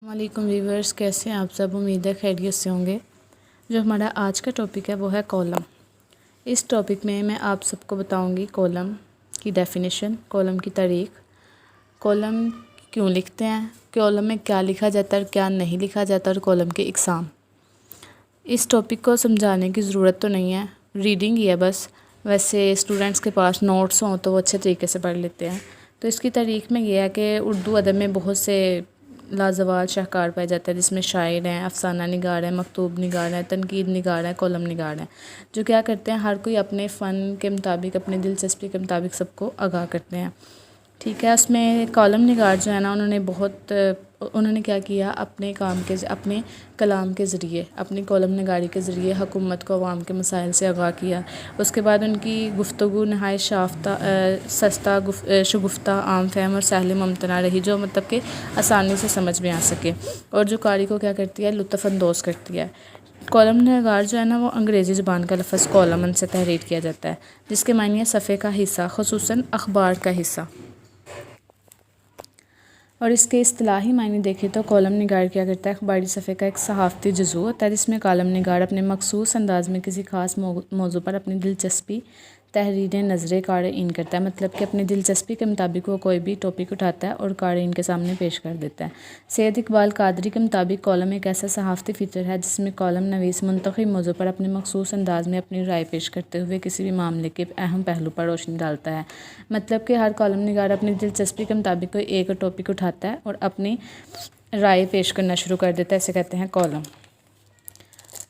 السلام علیکم ویورز، کیسے ہیں آپ سب؟ امید ہے خیریت سے ہوں گے۔ جو ہمارا آج کا ٹاپک ہے وہ ہے کالم۔ اس ٹاپک میں آپ سب کو بتاؤں گی کالم کی ڈیفینیشن، کالم کی تاریخ، کالم کیوں لکھتے ہیں، کالم میں کیا لکھا جاتا ہے اور کیا نہیں لکھا جاتا، اور کالم کے اقسام۔ اس ٹاپک کو سمجھانے کی ضرورت تو نہیں ہے، ریڈنگ ہی ہے بس۔ ویسے اسٹوڈنٹس کے پاس نوٹس ہوں تو وہ اچھے طریقے سے پڑھ لیتے ہیں۔ تو اس کی تاریخ میں یہ ہے کہ اردو ادب میں بہت سے لازوال شاہکار پائے جاتے ہیں، جس میں شاعر ہیں، افسانہ نگار ہیں، مکتوب نگار ہیں، تنقید نگار ہیں، کالم نگار ہیں، جو کیا کرتے ہیں ہر کوئی اپنے فن کے مطابق، اپنے دلچسپی کے مطابق سب کو آگاہ کرتے ہیں۔ ٹھیک ہے، اس میں کالم نگار جو ہے نا، انہوں نے کیا کیا، اپنے کلام کے ذریعے، اپنی کالم نگاری کے ذریعے حکومت کو عوام کے مسائل سے آگاہ کیا۔ اس کے بعد ان کی گفتگو نہایت سستہ، شگفتہ، عام فہم اور سہل ممتنع رہی، جو مطلب کہ آسانی سے سمجھ میں آ سکے، اور جو قاری کو کیا کرتی ہے، لطف اندوز کرتی ہے۔ کالم نگار جو ہے نا، وہ انگریزی زبان کا لفظ کالمن سے تحریر کیا جاتا ہے، جس کے معنی ہے صفحے کا حصہ، خصوصاً اخبار کا حصہ۔ اور اس کے اصطلاحی معنی دیکھیں تو کالم نگار کیا کرتا ہے، اخباری صفحے کا ایک صحافتی جزو ہوتا ہے، جس میں کالم نگار اپنے مخصوص انداز میں کسی خاص موضوع پر اپنی دلچسپی تحریریں نظرِ قارئین کرتا ہے، مطلب کہ اپنی دلچسپی کے مطابق وہ کوئی بھی ٹاپک اٹھاتا ہے اور قارئین کے سامنے پیش کر دیتا ہے۔ سید اقبال قادری کے مطابق کالم ایک ایسا صحافتی فیچر ہے جس میں کالم نویس منتخب موضوع پر اپنے مخصوص انداز میں اپنی رائے پیش کرتے ہوئے کسی بھی معاملے کے اہم پہلو پر روشنی ڈالتا ہے۔ مطلب کہ ہر کالم نگار اپنی دلچسپی کے مطابق کوئی ایک ٹاپک اٹھاتا ہے اور اپنی رائے پیش کرنا شروع کر دیتا ہے، اسے کہتے ہیں کالم۔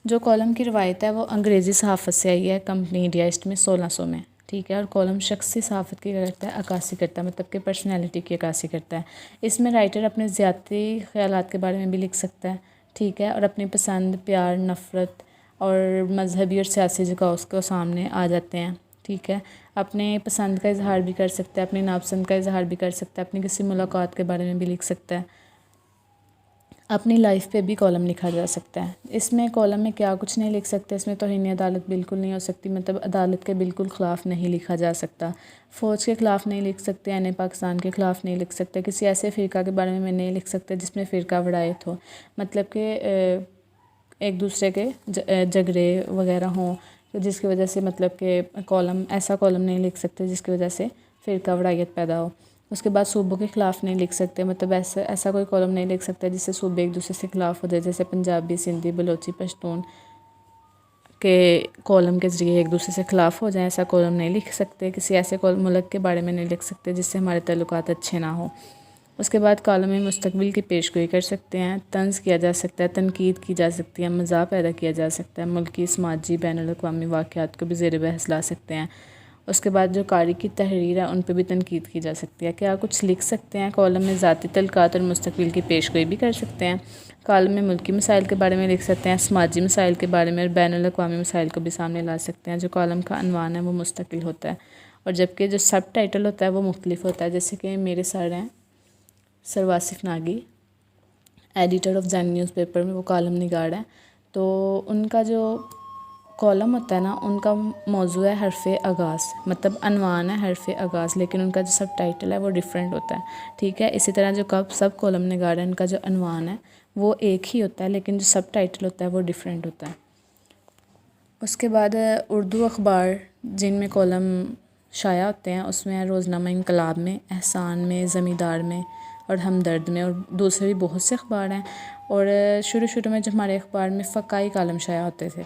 جو کالم کی روایت ہے وہ انگریزی صحافت سے آئی ہے، کمپنی انڈیا میں 1600 میں۔ ٹھیک ہے، اور کالم شخصی صحافت کی کرتا ہے، عکاسی کرتا ہے، مطلب کہ پرسنالٹی کی عکاسی کرتا ہے۔ اس میں رائٹر اپنے ذاتی خیالات کے بارے میں بھی لکھ سکتا ہے، ٹھیک ہے، اور اپنی پسند، پیار، نفرت اور مذہبی اور سیاسی جھکاؤ اس کو سامنے آ جاتے ہیں، ٹھیک ہے۔ اپنے پسند کا اظہار بھی کر سکتا ہے، اپنی ناپسند کا اظہار بھی کر سکتا ہے، اپنی کسی ملاقات کے بارے میں بھی لکھ سکتا ہے، اپنی لائف پہ بھی کالم لکھا جا سکتا ہے۔ اس میں کالم میں کیا کچھ نہیں لکھ سکتے، اس میں توہین عدالت بالکل نہیں ہو سکتی، مطلب عدالت کے بالکل خلاف نہیں لکھا جا سکتا، فوج کے خلاف نہیں لکھ سکتے، آئین پاکستان کے خلاف نہیں لکھ سکتے، کسی ایسے فرقہ کے بارے میں نہیں لکھ سکتے جس میں فرقہ وڑایت ہو، مطلب کہ ایک دوسرے کے جھگڑے وغیرہ ہوں، جس کی وجہ سے مطلب کہ ایسا کالم نہیں لکھ سکتے جس کی وجہ سے فرقہ وڑایت پیدا ہو۔ اس کے بعد صوبوں کے خلاف نہیں لکھ سکتے، مطلب ایسا کوئی کالم نہیں لکھ سکتے جس سے صوبے ایک دوسرے سے خلاف ہو جائے، جیسے پنجابی، سندھی، بلوچی، پشتون کے کالم کے ذریعے ایک دوسرے سے خلاف ہو جائیں، ایسا کالم نہیں لکھ سکتے۔ کسی ایسے ملک کے بارے میں نہیں لکھ سکتے جس سے ہمارے تعلقات اچھے نہ ہوں۔ اس کے بعد کالم میں مستقبل کی پیش گوئی کر سکتے ہیں، طنز کیا جا سکتا ہے، تنقید کی جا سکتی ہے، مزاح پیدا کیا جا سکتا ہے، ملکی، سماجی، بین الاقوامی واقعات کو بھی زیر بحث لا سکتے ہیں۔ اس کے بعد جو قاری کی تحریر ہے ان پہ بھی تنقید کی جا سکتی ہے۔ کیا کچھ لکھ سکتے ہیں کالم میں، ذاتی تعلقات اور مستقبل کی پیش گوئی بھی کر سکتے ہیں۔ کالم میں ملکی مسائل کے بارے میں لکھ سکتے ہیں، سماجی مسائل کے بارے میں، اور بین الاقوامی مسائل کو بھی سامنے لا سکتے ہیں۔ جو کالم کا عنوان ہے وہ مستقل ہوتا ہے، اور جبکہ جو سب ٹائٹل ہوتا ہے وہ مختلف ہوتا ہے، جیسے کہ میرے سر ہیں sir Wasif Nagi, editor of Zain news paper میں، وہ کالم نگار ہیں، تو ان کا جو کالم ہوتا ہے نا، ان کا موضوع ہے حرف آغاز، مطلب عنوان ہے حرف آغاز، لیکن ان کا جو سب ٹائٹل ہے وہ ڈیفرنٹ ہوتا ہے، ٹھیک ہے۔ اسی طرح جو سب کالم نگار ہیں، ان کا جو عنوان ہے وہ ایک ہی ہوتا ہے، لیکن جو سب ٹائٹل ہوتا ہے وہ ڈیفرنٹ ہوتا ہے۔ اس کے بعد اردو اخبار جن میں کالم شائع ہوتے ہیں، اس میں روزنامہ انقلاب میں، احسان میں، زمیندار میں، اور ہمدرد میں، اور دوسرے بھی بہت سے اخبار ہیں۔ اور شروع میں جو ہمارے اخبار میں فقائی کالم شائع ہوتے تھے،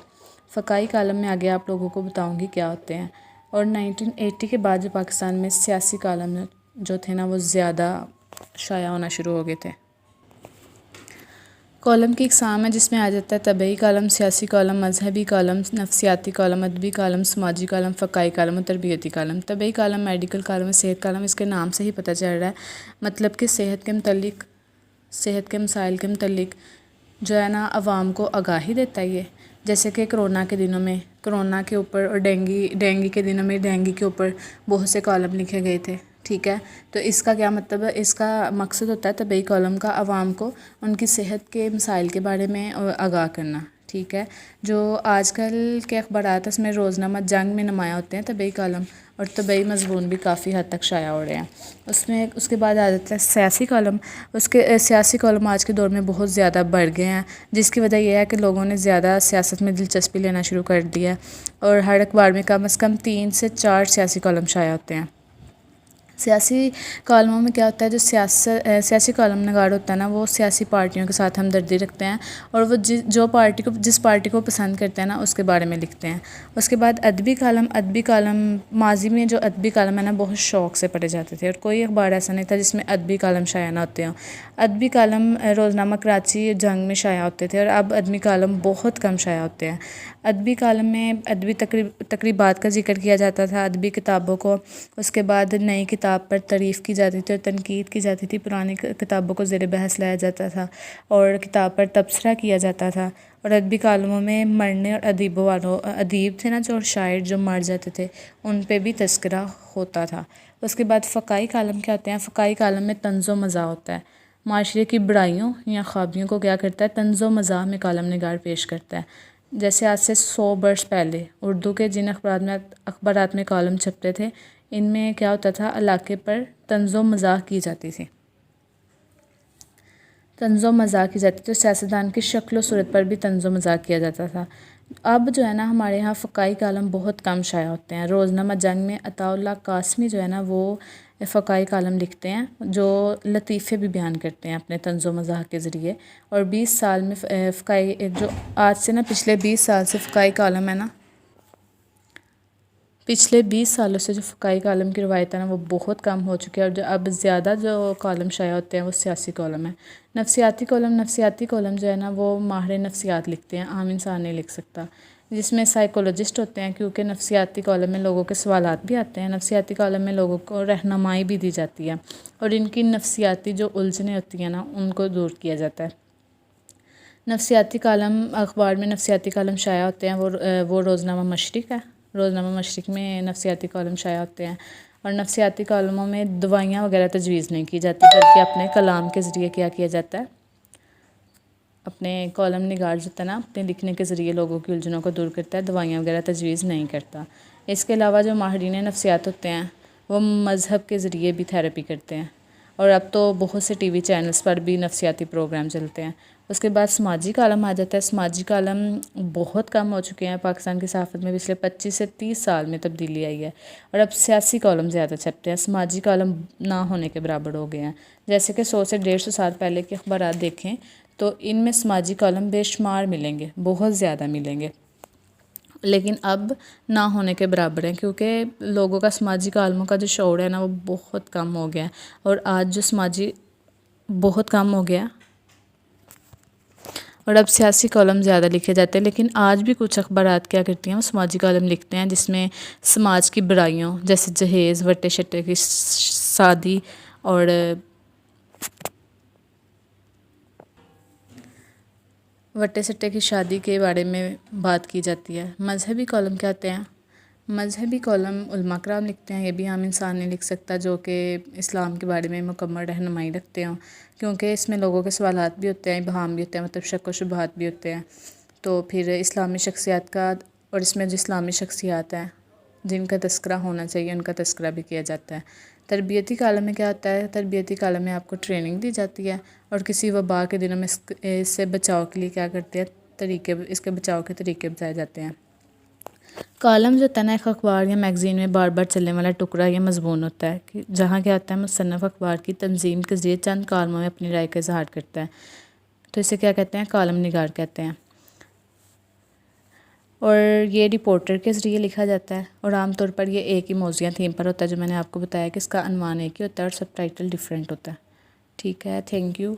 فقائی کالم میں آگے آپ لوگوں کو بتاؤں گی کیا ہوتے ہیں۔ اور 1980 کے بعد جو پاکستان میں سیاسی کالم جو تھے نا، وہ زیادہ شائع ہونا شروع ہو گئے تھے۔ کالم کی اقسام ہے جس میں آ جاتا ہے طبعی کالم، سیاسی کالم، مذہبی کالم، نفسیاتی کالم، ادبی کالم، سماجی کالم، فقائی کالم اور تربیتی کالم۔ طبعی کالم میڈیکل کالم، صحت کالم، اس کے نام سے ہی پتہ چل رہا ہے، مطلب کہ صحت کے مسائل کے متعلق جو ہے نا عوام کو آگاہی دیتا ہے یہ، جیسے کہ کرونا کے دنوں میں کرونا کے اوپر، اور ڈینگی کے دنوں میں ڈینگی کے اوپر بہت سے کالم لکھے گئے تھے، ٹھیک ہے۔ تو اس کا کیا مطلب ہے، اس کا مقصد ہوتا ہے طبعی کالم کا عوام کو ان کی صحت کے مسائل کے بارے میں آگاہ کرنا، ٹھیک ہے. جو آج کل کے اخبارات اس میں روزنامہ جنگ میں نمایاں ہوتے ہیں طبعی کالم، اور طبعی مضمون بھی کافی حد تک شائع ہو رہے ہیں. اس کے بعد آ جاتا ہے سیاسی کالم. سیاسی کالم آج کے دور میں بہت زیادہ بڑھ گئے ہیں، جس کی وجہ یہ ہے کہ لوگوں نے زیادہ سیاست میں دلچسپی لینا شروع کر دی ہے، اور ہر اخبار میں کم از کم 3 سے 4 سیاسی کالم شائع ہوتے ہیں. سیاسی کالموں میں کیا ہوتا ہے، جو سیاسی کالم نگار ہوتا ہے نا، وہ سیاسی پارٹیوں کے ساتھ ہمدردی رکھتے ہیں، اور وہ جس پارٹی کو پسند کرتے ہیں نا اس کے بارے میں لکھتے ہیں. اس کے بعد ادبی کالم ماضی میں جو ادبی کالم ہے نا بہت شوق سے پڑھے جاتے تھے، اور کوئی اخبار ایسا نہیں تھا جس میں ادبی کالم شائع نہ ہوتے ہوں. ادبی کالم روزنامہ کراچی جنگ میں شائع ہوتے تھے، اور اب ادبی کالم بہت کم شائع ہوتے ہیں. ادبی کالم میں ادبی تقریبات کا ذکر کیا جاتا تھا، ادبی کتابوں کو، اس کے بعد نئی کتاب پر تعریف کی جاتی تھی اور تنقید کی جاتی تھی، پرانی کتابوں کو زیر بحث لایا جاتا تھا اور کتاب پر تبصرہ کیا جاتا تھا. اور ادبی کالموں میں مرنے اور ادیب تھے نا جو شاعر جو مر جاتے تھے ان پہ بھی تذکرہ ہوتا تھا. اس کے بعد فقائی کالم کیا ہوتے ہیں؟ فقائی کالم میں طنز و مزاح ہوتا ہے. معاشرے کی برائیوں یا خابیوں کو کیا کرتا ہے، طنز و مزاح میں کالم نگار پیش کرتا ہے. جیسے آج سے 100 برس پہلے اردو کے جن اخبارات میں کالم چھپتے تھے، ان میں کیا ہوتا تھا، علاقے پر طنز و مزاح کی جاتی تھی. تو سیاستدان کی شکل و صورت پر بھی طنز و مزاح کیا جاتا تھا. اب جو ہے نا ہمارے یہاں فقائی کالم بہت کم شائع ہوتے ہیں. روزنامہ جنگ میں عطاء اللہ قاسمی جو ہے نا وہ فقائی کالم لکھتے ہیں، جو لطیفے بھی بیان کرتے ہیں اپنے طنز و مزاح کے ذریعے. اور 20 سال میں جو آج سے نا پچھلے 20 سال سے فقائی کالم ہے نا، پچھلے 20 سالوں سے جو فقائی کالم کی روایت ہے نا وہ بہت کم ہو چکی ہے، اور جو اب زیادہ جو کالم شائع ہوتے ہیں وہ سیاسی کالم ہیں. نفسیاتی کالم جو ہے نا وہ ماہر نفسیات لکھتے ہیں، عام انسان نہیں لکھ سکتا، جس میں سائیکولوجسٹ ہوتے ہیں، کیونکہ نفسیاتی کالم میں لوگوں کے سوالات بھی آتے ہیں. نفسیاتی کالم میں لوگوں کو رہنمائی بھی دی جاتی ہے، اور ان کی نفسیاتی جو الجھنیں ہوتی ہیں نا ان کو دور کیا جاتا ہے. نفسیاتی کالم اخبار میں نفسیاتی کالم شائع ہوتے ہیں، وہ روزنامہ مشرق ہے. روزنامہ مشرق میں نفسیاتی کالم شائع ہوتے ہیں، اور نفسیاتی کالموں میں دوائیاں وغیرہ تجویز نہیں کی جاتی، بلکہ اپنے کلام کے ذریعے کیا جاتا ہے، اپنے کالم نگار جو ہے نا اپنے لکھنے کے ذریعے لوگوں کی الجھنوں کو دور کرتا ہے، دوائیاں وغیرہ تجویز نہیں کرتا. اس کے علاوہ جو ماہرین نفسیات ہوتے ہیں وہ مذہب کے ذریعے بھی تھیراپی کرتے ہیں، اور اب تو بہت سے ٹی وی چینلز پر بھی نفسیاتی پروگرام چلتے ہیں. اس کے بعد سماجی کالم آ جاتا ہے. سماجی کالم بہت کم ہو چکے ہیں پاکستان کی صحافت میں، پچھلے 25 سے 30 سال میں تبدیلی آئی ہے، اور اب سیاسی کالم زیادہ چھپتے ہیں. سماجی کالم نہ ہونے کے برابر ہو گئے ہیں. جیسے کہ 100 سے 150 سال پہلے کے اخبارات دیکھیں تو ان میں سماجی کالم بے شمار ملیں گے، بہت زیادہ ملیں گے، لیکن اب نہ ہونے کے برابر ہیں، کیونکہ لوگوں کا سماجی کالموں کا جو شعور ہے نا وہ بہت کم ہو گیا ہے. اور آج جو بہت کم ہو گیا، اور اب سیاسی کالم زیادہ لکھے جاتے ہیں. لیکن آج بھی کچھ اخبارات کیا کرتی ہیں، وہ سماجی کالم لکھتے ہیں، جس میں سماج کی برائیوں جیسے جہیز، وٹے شٹے کی شادی اور وٹے سٹے کی شادی کے بارے میں بات کی جاتی ہے. مذہبی کالم کیا ہوتے ہیں؟ مذہبی کالم علماء کرام لکھتے ہیں. یہ بھی عام انسان نہیں لکھ سکتا جو کہ اسلام کے بارے میں مکمل رہنمائی رکھتے ہوں، کیونکہ اس میں لوگوں کے سوالات بھی ہوتے ہیں، ابہام بھی ہوتے ہیں، مطلب شک و شبہات بھی ہوتے ہیں. تو پھر اسلامی شخصیات کا، اور اس میں جو اسلامی شخصیات ہیں جن کا تذکرہ ہونا چاہیے ان کا تذکرہ بھی کیا جاتا ہے. تربیتی کالم میں کیا ہوتا ہے؟ تربیتی کالم میں آپ کو ٹریننگ دی جاتی ہے، اور کسی وبا کے دنوں میں اس سے بچاؤ کے لیے کیا کرتے ہیں، اس کے بچاؤ کے طریقے بتائے جاتے ہیں. کالم جو ہوتا ہے نا ایک اخبار یا میگزین میں بار بار چلنے والا ٹکڑا یا مضمون ہوتا ہے، کہ جہاں کیا ہوتا ہے مصنف اخبار کی تنظیم کے ذریعے چند کالموں میں اپنی رائے کا اظہار کرتا ہے. تو اسے کیا کہتے ہیں؟ کالم نگار کہتے ہیں. اور یہ رپورٹر کے ذریعے لکھا جاتا ہے، اور عام طور پر یہ ایک ہی موضوع تھیم پر ہوتا ہے، جو میں نے آپ کو بتایا کہ اس کا عنوان ایک ہی ہوتا ہے اور سب ٹائٹل ڈیفرنٹ ہوتا ہے. ٹھیک ہے، تھینک یو.